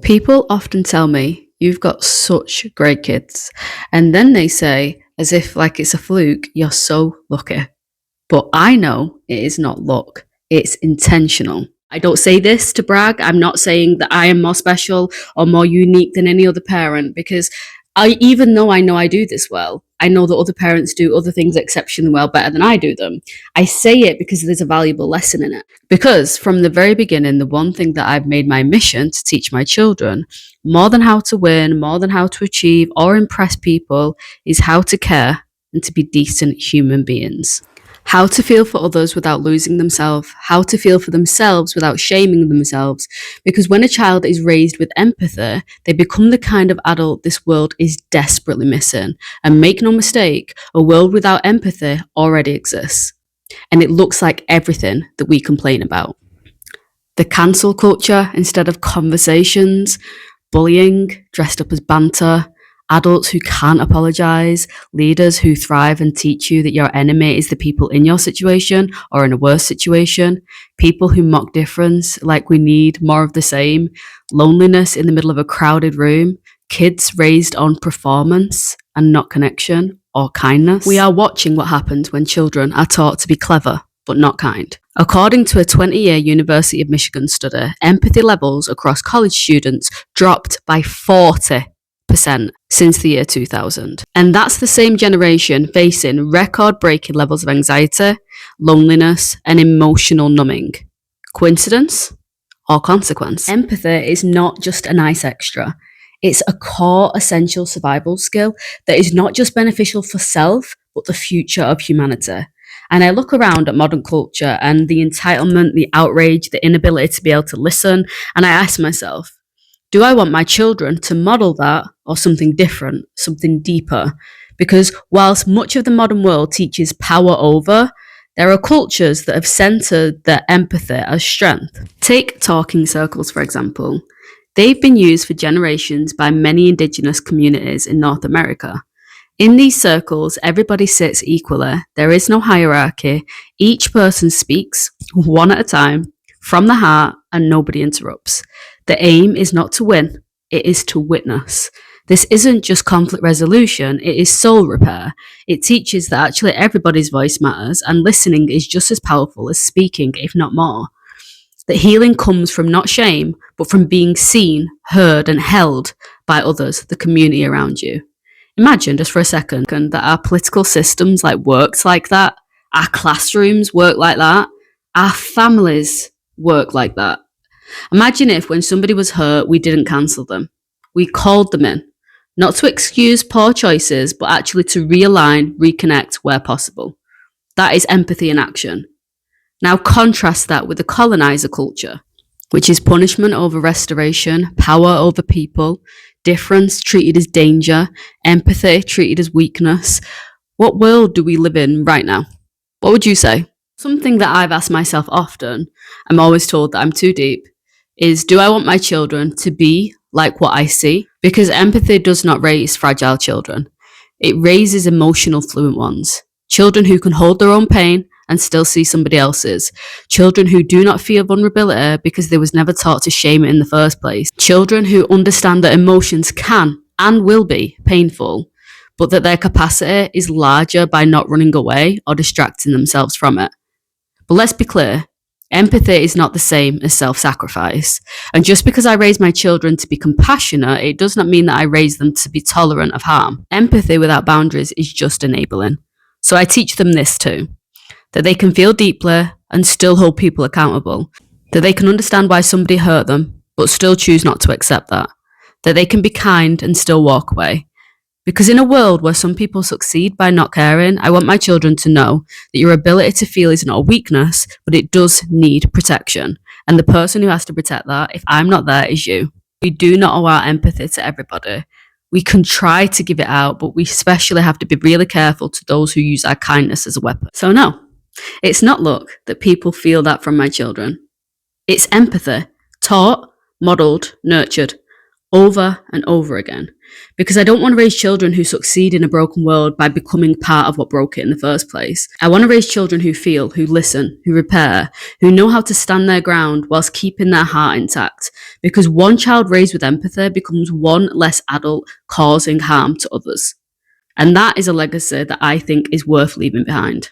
People often tell me, "You've got such great kids." And then they say, as if like it's a fluke, "You're so lucky." But I know it is not luck, it's intentional. I don't say this to brag. I'm not saying that I am more special or more unique than any other parent because even though I know I do this well, I know that other parents do other things exceptionally well better than I do them. I say it because there's a valuable lesson in it. Because from the very beginning, the one thing that I've made my mission to teach my children, more than how to win, more than how to achieve or impress people, is how to care and to be decent human beings. How to feel for others without losing themselves, how to feel for themselves without shaming themselves. Because when a child is raised with empathy, they become the kind of adult this world is desperately missing. And make no mistake, a world without empathy already exists. And it looks like everything that we complain about. The cancel culture instead of conversations, bullying dressed up as banter, adults who can't apologize, leaders who thrive and teach you that your enemy is the people in your situation or in a worse situation, people who mock difference like we need more of the same, loneliness in the middle of a crowded room, kids raised on performance and not connection or kindness. We are watching what happens when children are taught to be clever but not kind. According to a 20-year University of Michigan study, empathy levels across college students dropped by 40% since the year 2000. And that's the same generation facing record-breaking levels of anxiety, loneliness, and emotional numbing. Coincidence or consequence? Empathy is not just a nice extra. It's a core essential survival skill that is not just beneficial for self, but the future of humanity. And I look around at modern culture and the entitlement, the outrage, the inability to be able to listen, and I ask myself, do I want my children to model that or something different, something deeper? Because whilst much of the modern world teaches power over, there are cultures that have centered their empathy as strength. Take talking circles, for example. They've been used for generations by many Indigenous communities in North America. In these circles, everybody sits equally. There is no hierarchy. Each person speaks, one at a time, from the heart, and nobody interrupts. The aim is not to win, it is to witness. This isn't just conflict resolution, it is soul repair. It teaches that actually everybody's voice matters and listening is just as powerful as speaking, if not more. That healing comes from not shame, but from being seen, heard, and held by others, the community around you. Imagine just for a second that our political systems worked like that, our classrooms work like that, our families work like that. Imagine if when somebody was hurt, we didn't cancel them. We called them in, not to excuse poor choices, but actually to realign, reconnect where possible. That is empathy in action. Now contrast that with the colonizer culture, which is punishment over restoration, power over people, difference treated as danger, empathy treated as weakness. What world do we live in right now? What would you say? Something that I've asked myself often, I'm always told that I'm too deep, is do I want my children to be like what I see? Because empathy does not raise fragile children. It raises emotional fluent ones. Children who can hold their own pain and still see somebody else's. Children who do not feel vulnerability because they was never taught to shame it in the first place. Children who understand that emotions can and will be painful, but that their capacity is larger by not running away or distracting themselves from it. But let's be clear, empathy is not the same as self-sacrifice. And just because I raise my children to be compassionate, it does not mean that I raise them to be tolerant of harm. Empathy without boundaries is just enabling. So I teach them this too, that they can feel deeply and still hold people accountable, that they can understand why somebody hurt them, but still choose not to accept that they can be kind and still walk away. Because in a world where some people succeed by not caring, I want my children to know that your ability to feel is not a weakness, but it does need protection. And the person who has to protect that, if I'm not there, is you. We do not owe our empathy to everybody. We can try to give it out, but we especially have to be really careful to those who use our kindness as a weapon. So no, it's not luck that people feel that from my children. It's empathy, taught, modelled, nurtured, over and over again. Because I don't want to raise children who succeed in a broken world by becoming part of what broke it in the first place. I want to raise children who feel, who listen, who repair, who know how to stand their ground whilst keeping their heart intact. Because one child raised with empathy becomes one less adult causing harm to others. And that is a legacy that I think is worth leaving behind.